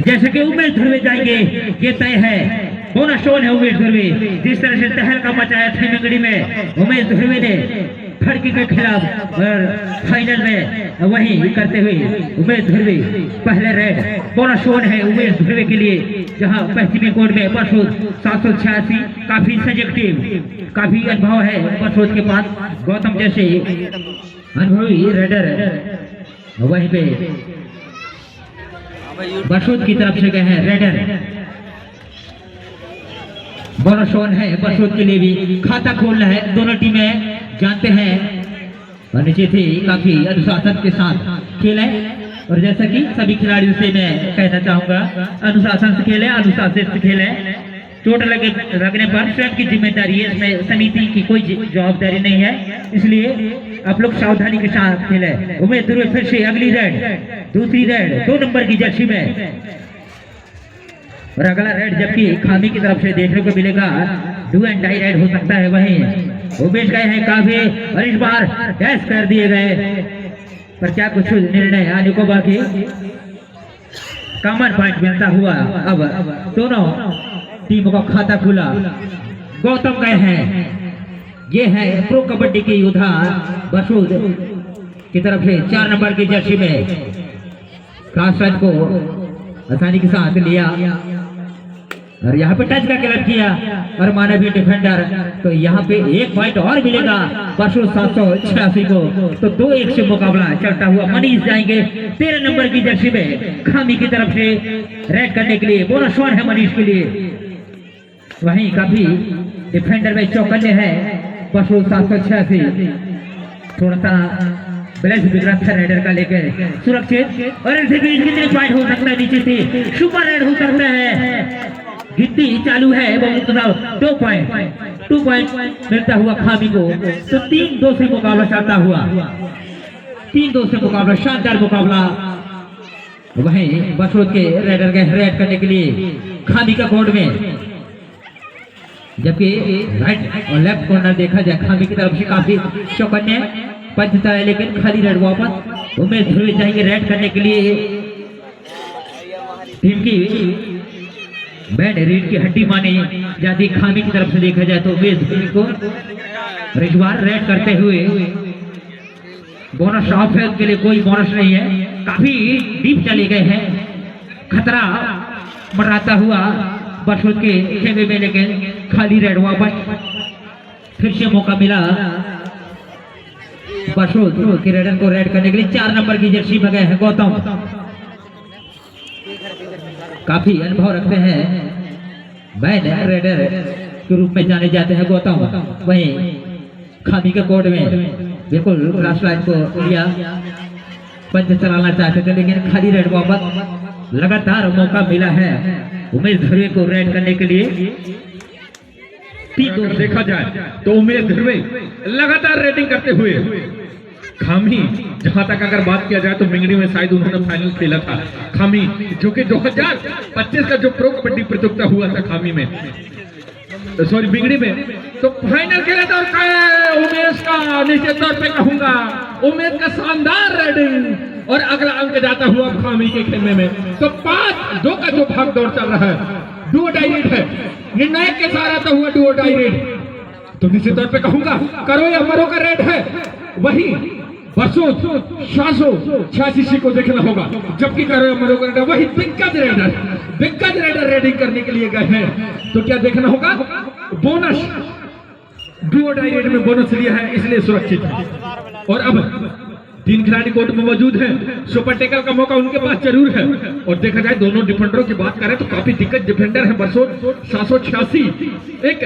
जैसे कि उमेश ध्रुवे जाएंगे ये तय है। बोनस शोन है उमेश ध्रुवे। जिस तरह से तहलका मचाया था मंगड़ी में उमेश ध्रुवे ने फड़की के खिलाफ और फाइनल में वही करते हुए उमेश ध्रुवे पहले रेड। बोनस शोन है उमेश ध्रुवे के लिए जहां पश्चिमी कोर्ट में बरसूद 786 काफी सजग टीम, काफी अनुभव है बरसूद के पास। गौतम जैसे अनुभवी रेडर वहीं पे बरसूद की तरफ से गए हैं रेडर। बोनस शोन है बरसूद के लिए भी खाता खोलना है। दोनों टीमें जानते हैं और निश्चित ही काफी अनुशासन के साथ खेले और जैसा कि सभी खिलाड़ियों से मैं कहना चाहूंगा अनुशासन से खेले, अनुशासित से खेले। चोट लगने पर स्वयं की जिम्मेदारी है, इसमें समिति की कोई जवाबदारी नहीं है, इसलिए आप लोग सावधानी के साथ खेले। उमेश ध्रुवे फिर से अगली रेड, दूसरी रेड 2 नंबर की जर्सी में और अगला रेड जबकि खामी की तरफ से देखने को मिलेगा डू एंड डाई रेड हो सकता है। वहीं उमेश गए हैं काफी और इस बार डैश कर दिए गए पर क्या कुछ निर्णय आने को बाकी। कॉमन पॉइंट मिलता हुआ अब दोनों टीमों का खाता खुला। गौतम गए हैं, ये है प्रो कबड्डी के योद्धा बरसूद की तरफ से 4 नंबर की जर्सी में क्रॉस लाइन को आसानी के साथ लिया और यहाँ पे टच का क्लब किया और मानवीय डिफेंडर। तो यहाँ पे 1 पॉइंट और मिलेगा बरसूद 786 को। तो 2-1 से मुकाबला चलता हुआ मनीष जाएंगे 13 नंबर की जर्सी में खामी की तरफ से रेड करने के लिए। बोनस शॉट है मनीष के लिए। वहीं काफी डिफेंडर में चौकन्ने है बरसूद 786। थोड़ा सा बैलेंस बिगड़ा था रेडर का लेकर सुरक्षित और इनसे बीच कितने पॉइंट हो सकता है। नीचे से सुपर रेड हो सकता है। गिनती चालू है बहुत 2 पॉइंट मिलता हुआ खामी को। तो 3-2 से मुकाबला चलता हुआ, 3-2 से मुकाबला, शानदार मुकाबला। वहीं बरसूद के रेडर के रेड करने के लिए खामी का कोर्ट में, जबकि राइट और लेफ्ट कॉर्नर देखा जाए खामी की तरफ से काफी चौकन्ने पंचता है लेकिन खाली रेड वापस। उमेश ध्रुवे जाएंगे रेड करने के लिए। टीम की बैड रीड की हड्डी मानी जाती खामी की तरफ से देखा जाए तो उमेश ध्रुवे को इस बार रेड करते हुए बोनस ऑफ है, उनके लिए कोई बोनस नहीं है। काफी डीप चले गए हैं, खतरा मराता हुआ बरसूद के खेमे में लेकिन खाली रेड वापस। फिर से मौका मिला बरसूद के रेडर को रेड करने के लिए। 4 नंबर की जर्सी में गए हैं गौतम, काफी अनुभव रखते हैं, बैड रेडर के रूप में जाने जाते हैं गौतम। वहीं खामी के कोर्ट में बिल्कुल क्रॉस लाइन को लिया, पंच चलाना चाहते थे लेकिन खाली रेड वापस। लगातार मौका मिला है उमेश ध्रुवे को रेड करने के लिए। देखा जाए तो उमेश ध्रुवे लगातार रेडिंग करते हुए खामी, जहां तक अगर बात किया जाए तो मिंगड़ी में शायद उन्होंने फाइनल खेला था। खामी जो कि 2025 का जो प्रो कबड्डी प्रतियोगिता हुआ था खामी में, सॉरी मिंगड़ी में, तो फाइनल खेला था। उमेश का निश्चित तौर पे कहूंगा उमेश का शानदार रेडिंग और अगला अंक जाता हुआ खामी के खेमे में। तो 5-2 का जो भाग दौड़ चल रहा है, डू और डाई रेड है, निर्णायक के साथ आता हुआ डू और डाई रेड। तो निश्चित तौर पे कहूंगा करो या मरो का रेड है। वही बरसूद 786 को देखना होगा, जबकि करो या मरो का रेड है। वही दिग्गज रेडर रेडिंग करने के लिए गए हैं। तो क्या देखना होगा, बोनस डू और डाई रेड में बोनस लिया है इसलिए सुरक्षित है। और अब 3 खिलाड़ी कोर्ट में मौजूद हैं, सुपर टेकल का मौका उनके पास जरूर है। और देखा जाए दोनों डिफेंडरों की बात करें तो काफी दिग्गज डिफेंडर है बरसूद 786। एक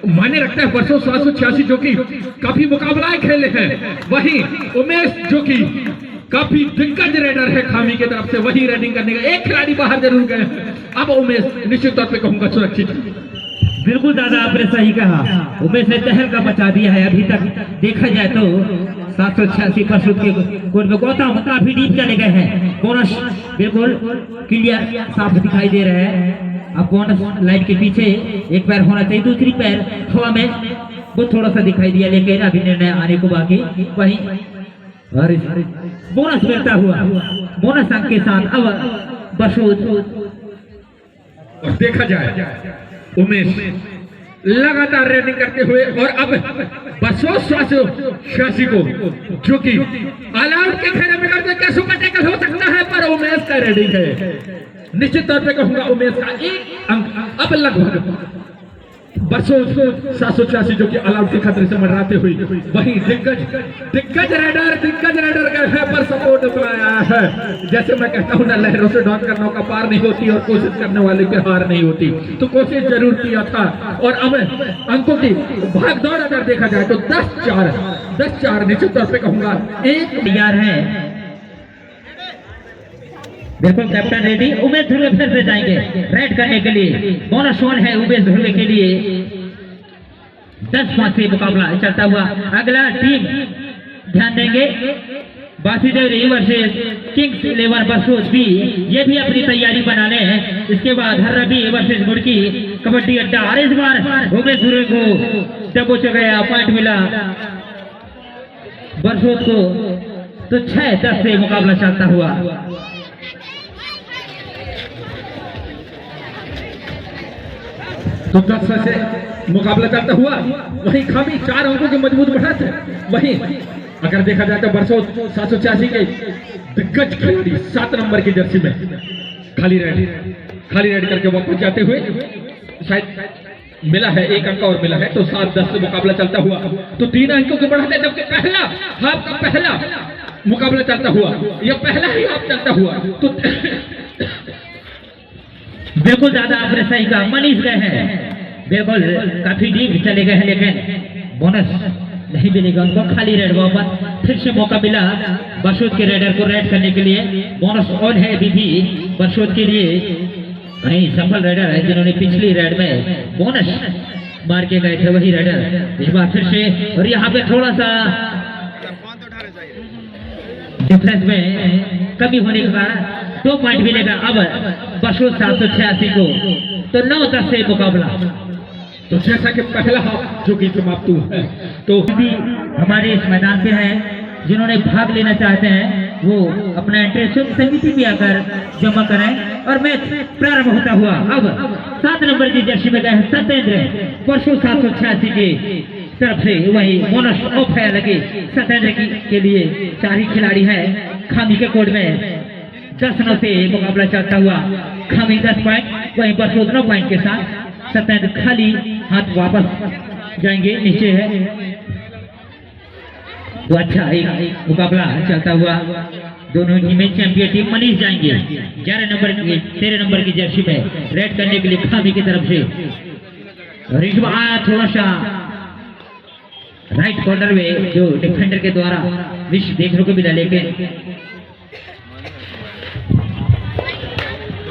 माने रखता है बरसूद 786 जो कि काफी मुकाबलाएं खेले हैं। वहीं उमेश जो कि काफी दिग्गज रेडर है खामी की तरफ से, वही रेडिंग करने का 1 खिलाड़ी बाहर जरूर गए। अब उमेश निश्चित तौर पे कहूंगा सुरक्षित। बिल्कुल दादा आपने सही कहा, उमेश ने तहलका मचा दिया है। अभी तक देखा जाए तो 786 बरसूद के कोर्ट में गौतम काफी डीप चले गए हैं। बोनस बिल्कुल क्लियर साफ दिखाई दे रहे हैं। अब बोनस लाइन के पीछे एक पैर होना चाहिए, दूसरी पैर हवा में वो थोड़ा सा दिखाई दिया लेकिन अभी निर्णय आने को बाकी। वहीं और बोनस मिलता हुआ बोनस अंक के साथ अब बरसूद और देखा जाए उमेश लगातार रेडिंग करते हुए और अब बसों शासी को जो कि ऑल आउट के घेरे में करते क्या सुपर टैकल हो सकता है, पर उमेश का रेडिंग है। निश्चित तौर पे कहूंगा उमेश का एक अंक अब लगभग बसों 786 जो कि ऑल आउट के खतरे से मंडराते हुए वही दिग्गज राइडर का है पर सपोर्ट अपनाया है। जैसे मैं कहता हूं ना, लहरों से डॉट करना का पार नहीं होती और कोशिश करने वाले की हार नहीं होती, तो कोशिश जरूर किया था। और अब अंकों की भाग दौड़ अगर देखा जाए तो 10-4 निश्चित तौर पे कहूंगा एक तैयार है। बिल्कुल कैप्टन रेडी। उमेश ध्रुवे फिर से जाएंगे रेड करने के लिए। बोनस वन है उमेश ध्रुवे के लिए। 10-5 से मुकाबला चलता हुआ। अगला टीम ध्यान देंगे वासुदेव रेई वर्सेस किंग्स 11 वर्सेस बी, ये भी अपनी तैयारी बना ले हैं। इसके बाद हर रवि वर्सेस मुड़की कबड्डी अड्डा। और इस बार उमेश ध्रुवे को दबोच गया, पॉइंट मिला वर्सेस को। तो 6-10 से मुकाबला चलता हुआ। तो 10 से मुकाबला चलता हुआ। वहीं खामी 4 अंकों के मजबूत बढ़त है। वहीं अगर देखा जाए तो बरसों 786 के दिग्गज खिलाड़ी 7 नंबर की जर्सी में खाली रेड करके वापस जाते हुए शायद मिला है 1 अंक और मिला है, तो 7-10 से मुकाबला चलता हुआ। तो 3 अंकों के बढ़त है, जबकि पहला मुकाबला चलता हुआ या पहला ही हाफ चलता हुआ तो बिल्कुल ज्यादा आपने सही कहा। मनीष गए हैं बिल्कुल काफी डीप चले गए हैं, लेकिन बोनस नहीं मिलेगा उनको। खाली रेड वापस फिर से मौका मिला बरसोत के रेडर को रेड करने के लिए। बोनस ऑन है अभी भी बरसोत के लिए। वही सफल रेडर है जिन्होंने पिछली रेड में बोनस मार के गए थे, वही रेडर इस बार फिर से। और यहाँ पे थोड़ा सा डिफरेंस में कमी होने के कारण 2 पॉइंट मिलेगा अब बरसोत 786 को। तो 9-10 से मुकाबला। तो जैसा कि पहला हाफ जो कि समाप्त हुआ है, तो भी हमारे इस मैदान पे हैं जिन्होंने भाग लेना चाहते हैं वो अपना एंट्री समिति भी आकर जमा करें। और मैच प्रारंभ होता हुआ अब 7 नंबर की जर्सी में गए हैं सत्येंद्र बरसोत 786 की तरफ से। वही बोनस ऑफ है लगे सत्येंद्र के लिए। 4 ही खिलाड़ी है खामी के कोड में। 10-9 से मुकाबला चलता हुआ। खामी 10 पॉइंट, वहीं बरसोत 9 पॉइंट के साथ। सत्येंद्र खाली हाथ वापस जाएंगे, नीचे है। तो अच्छा एक मुकाबला चलता हुआ। दोनों टीमें चैंपियन टीम मनीष जाएंगे 13 नंबर की जर्सी में रेड करने के लिए खामी की तरफ से। रिजवा थोड़ा सा राइट कॉर्नर में जो डिफेंडर के द्वारा विश देखने को मिला, लेकिन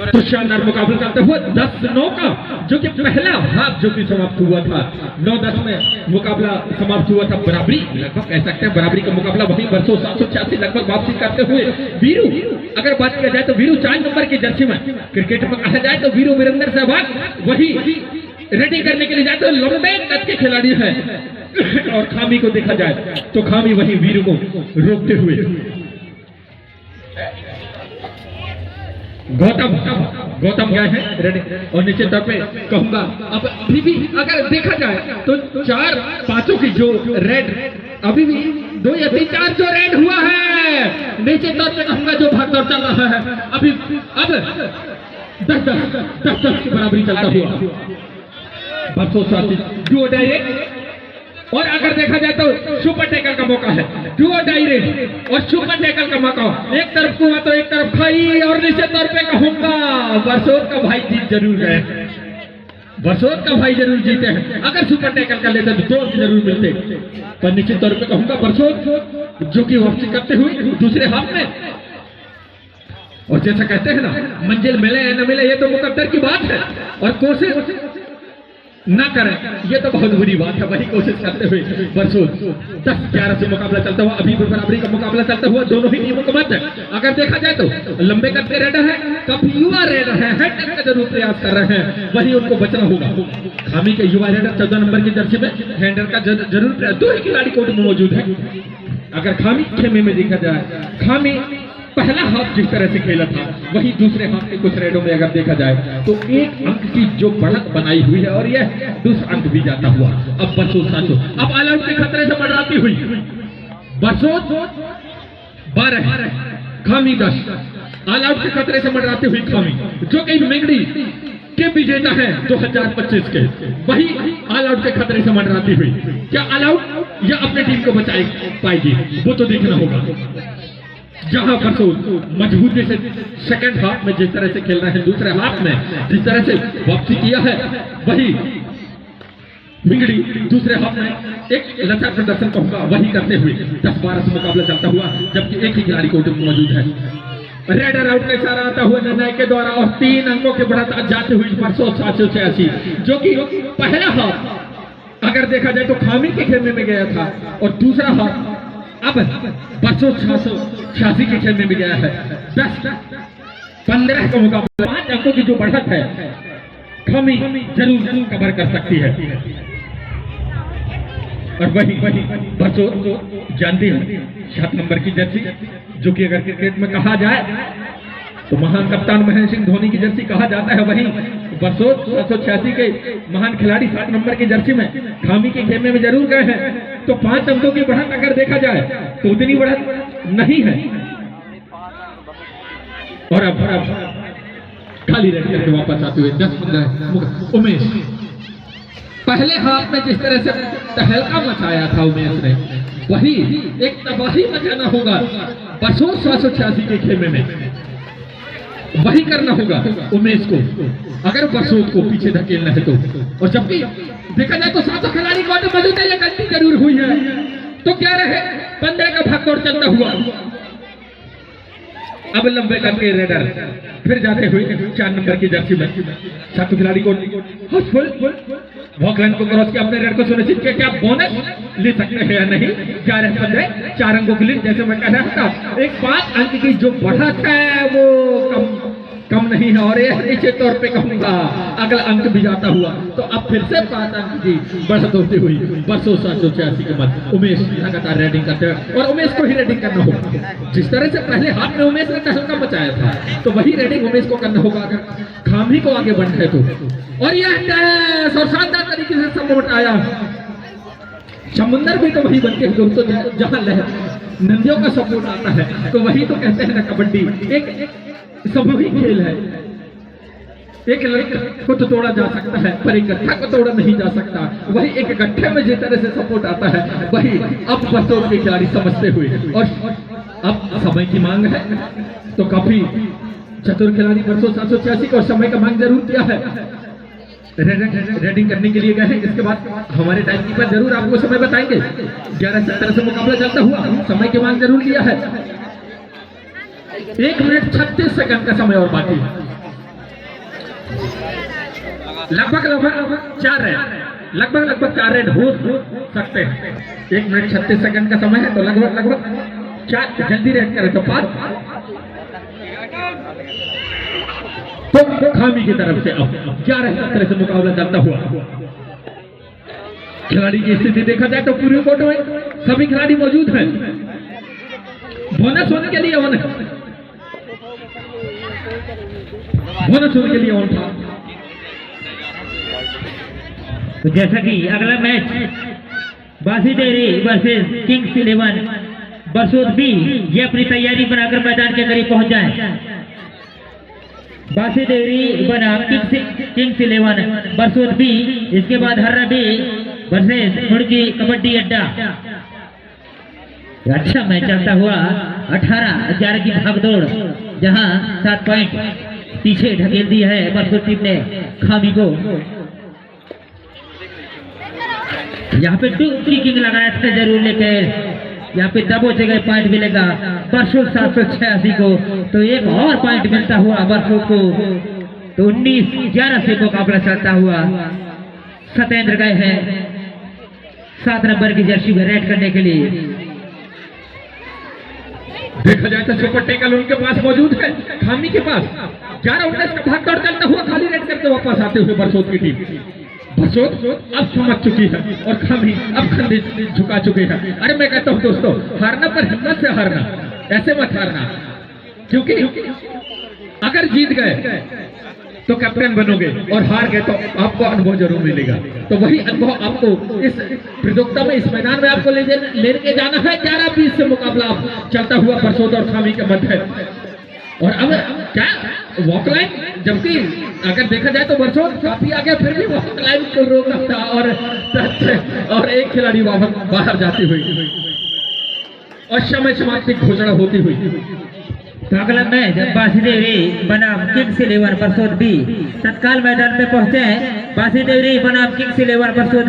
तो शानदार मुकाबला चलता हुआ 10-9 का जो कि पहला हाफ जो कि समाप्त हुआ था। 9-10 में मुकाबला समाप्त हुआ था। बराबरी लगभग कह सकते हैं, बराबरी का मुकाबला। वहीं बरसोत 786 लगभग वापसी करते हुए वीरू अगर बात किया जाए तो वीरू 4 नंबर की जर्सी में क्रिकेट में कहा जाए तो वीरू वीरेंद्र सहवाग वही रेडिंग करने के लिए जाए तो लंबे कद के खिलाड़ी हैं। और खामी को देखा जाए तो खामी वही वीरू को रोकते हुए गौतम गए हैं रेडिंग। और निश्चित तौर पे कहूंगा अब अभी भी अगर देखा जाए तो 4-5 की जो रेड अभी भी 2 या 3-4 जो रेड हुआ है, निश्चित तौर पे कहूंगा जो भागदौड़ चल रहा है अभी अब 10-10 की बराबरी चलता हुआ बरसोत 786 डुओ डायरेक्ट। और अगर देखा जाए तो सुपर टैकल का मौका है, डुओ डायरेक्ट और सुपर टैकल का मौका। एक तरफ कुआं तो एक तरफ खाई। और निश्चित तौर पे कहूंगा बरसोत का भाई जीत जरूर गए। बरसोत का भाई जरूर जीते हैं। अगर सुपर टैकल कर लेते तो 2 जरूर मिलते, पर निश्चित तौर पे कहूंगा बरसोत जो कि वापसी करते हुए दूसरे हाफ में। और जैसा कहते हैं ना, मंजिल मिले या न मिले ये तो मुकद्दर की बात है, और कोशिश ना करें ये तो बहुत बुरी बात है। वही कोशिश करते हुए बरसोत 10-11 से मुकाबला चलता हुआ। अभी भी बराबरी का मुकाबला चलता हुआ। दोनों ही टीमों को मत है। अगर देखा जाए तो लंबे कद के रेडर है, काफी युवा रेडर है, हैट्रिक का जरूर प्रयास कर रहे हैं, वही उनको बचना होगा। खामी के युवा रेडर 14 नंबर की जर्सी में हैंडर का जरूर प्रयास। 2 ही खिलाड़ी कोर्ट में मौजूद है। अगर खामी खेमे में देखा जाए, खामी पहला हाफ जिस तरह से खेला था वही दूसरे हाफ के कुछ रेडों में अगर देखा जाए तो एक अंक की जो बढ़त बनाई हुई है और यह दूसरा अंक भी जाता हुआ। अब बरसोत साचो अब ऑल आउट के खतरे से मंडराती हुई बरसोत 12 खामी 10 ऑल आउट के खतरे से मंडराती हुई खामी जो कि मेंगड़ी के विजेता है 2025 के वही ऑल आउट के खतरे से मंडराती हुई क्या ऑल आउट या अपने टीम को बचा पाएगी वो तो देखना होगा। जहां बरसोत मजबूती से सेकंड हाफ में जिस तरह से खेल रहे हैं दूसरे हाफ में जिस तरह से वापसी किया है वही मिंगड़ी दूसरे हाफ में एक लचक प्रदर्शन कहूंगा वही करते हुए 10-12 से मुकाबला चलता हुआ जबकि एक ही खिलाड़ी कोर्ट में मौजूद है। रेडर आउट का इशारा आता हुआ निर्णय के द्वारा और 3 अंकों के बढ़त जाते हुए बरसोत 786 जो कि पहला हाफ अगर देखा जाए तो खामी के खेमे में गया था और दूसरा हाफ अब बरसोत 686 के खेमे में गया है। 10-15 का मुकाबला 5 अंकों की जो बढ़त है खामी जरूर कवर कर सकती है और वही बरसोत जानती है 7 नंबर की जर्सी जो कि अगर क्रिकेट में कहा जाए तो महान कप्तान महेंद्र सिंह धोनी की जर्सी कहा जाता है। वही बरसोत 786 के महान खिलाड़ी 7 नंबर की जर्सी में खामी के खेमे में जरूर गए हैं तो 5 अंकों की बढ़त अगर देखा जाए तो उतनी बढ़त नहीं है। और अब खाली रेड करके वापस आते हुए 10-15 उमेश पहले हाफ में जिस तरह से तहलका मचाया था उमेश ने वही एक तबाही मचाना होगा बरसोत 786 के खेमे में वही करना होगा उमेश को अगर बरसोत को पीछे धकेलना है तो। और जबकि देखा जाए तो 7 खिलाड़ी को मौजूद है ये गलती जरूर हुई है तो क्या रहे 15 का भाग दौड़ चलता हुआ अब लंबे करके रेडर फिर जाते हुए 4 नंबर की जर्सी में 7 खिलाड़ी को वॉकलैंड को क्रॉस किया अपने रेड को सुनिश्चित किया क्या बोनस ले सकते हैं या नहीं 11-15 4 अंकों के लिए जैसे मैं कह रहा था एक 5 अंक की जो बढ़त है वो कम नहीं है और ये निश्चित तौर पे कहूंगा अगला अंक भी जाता हुआ तो अब फिर से 5 अंक की बढ़त होती हुई बरसोत 786 के बाद उमेश लगातार रेडिंग करते हैं और उमेश को ही रेडिंग करना होगा जिस तरह से पहले हाथ में उमेश ने तहलका मचाया था तो वही रेडिंग उमेश को करना होगा अगर खामी को आगे बढ़ना है तो। और यह और शानदार तरीके से सपोर्ट आया समुंदर भी तो वही बनते हैं दोस्तों जहां नदियों का सपोर्ट आता है तो वही तो कहते हैं ना कबड्डी एक सामूहिक खेल है। एक लड़का को तो तोड़ा जा सकता है पर एक गट्ठा को तोड़ा नहीं जा सकता वही एक गट्ठे में जिस तरह से सपोर्ट आता है वही अब बरसोत के खिलाड़ी समझते हुए और अब समय की मांग है तो काफी चतुर खिलाड़ी बरसोत 786 को समय का मांग जरूर किया है रेडिंग करने के लिए गए हैं। इसके बाद हमारे टाइम कीपर जरूर आपको समय बताएंगे 11-17 से मुकाबला चलता हुआ समय की मांग जरूर किया है 1 मिनट 36 सेकंड का समय और बाकी लगभग 4 रेड लगभग 4 रेड हो सकते हैं 1 मिनट 36 सेकंड का समय है तो लगभग 4 जल्दी रेड करें तो 5 तो खामी की तरफ से अब 11-17 से मुकाबला चलता हुआ खिलाड़ी की स्थिति देखा जाए तो पूरे कोर्ट में सभी खिलाड़ी मौजूद हैं बोनस होने के लिए ऑन था। तो जैसा कि अगला मैच बासी डेयरी वर्सेस किंग्स 11 बरसोत भी ये अपनी तैयारी बनाकर मैदान के करीब पहुंच जाए। बासी डेयरी बना किंग्स 11 बरसोत भी इसके बाद हर्रा बी वर्सेस मुड़की कबड्डी अड्डा। अच्छा मैच चलता हुआ 18-11 की भागदौड़ जहां 7 पॉइंट पीछे ढकेल दी है बरसोत टीम ने खामी को। यहाँ पे 2 किकिंग लगाया था जरूर लेकर यहाँ पे दबोचे गए पॉइंट मिलेगा बरसोत 786 को तो एक और पॉइंट मिलता हुआ बरसोत को तो 19-11 से मुकाबला चलता हुआ सत्येंद्र गए हैं 7 नंबर की जर्सी में रेड करने के लिए। देखा जाए तो सुपर टेकल उनके पास मौजूद है खामी के पास 11-19 का भाग दौड़ चलता हुआ खाली रेड करके वापस आते हुए बरसोत की टीम। बरसोत अब समझ चुकी है और खामी अब कंधे झुका चुके हैं। अरे मैं कहता हूँ दोस्तों हारना पर हिम्मत से हारना ऐसे मत हारना क्योंकि अगर जीत गए तो कैप्टन बनोगे और हार गए तो आपको अनुभव जरूर मिलेगा। तो वही अनुभव आपको इस प्रतियोगिता में, इस मैदान में आपको लेके जाना है। 11-20 से मुकाबला चलता हुआ बरसोद और खामी के मध्य। और अब क्या वॉकलाइन, जबकि अगर देखा जाए तो बरसोद काफी आगे, फिर भी वॉकलाइन को रोकना था और एक खिलाड़ी बाहर जाती हुई और समय समाप्ति घोषणा होती हुई। तो अगला मैच बासीदेवरी बनाम किंग्स 11 बरसोद भी तत्काल मैदान में पहुंचे हैं। बासीदेवरी बनाम किंग्स 11 बरसोद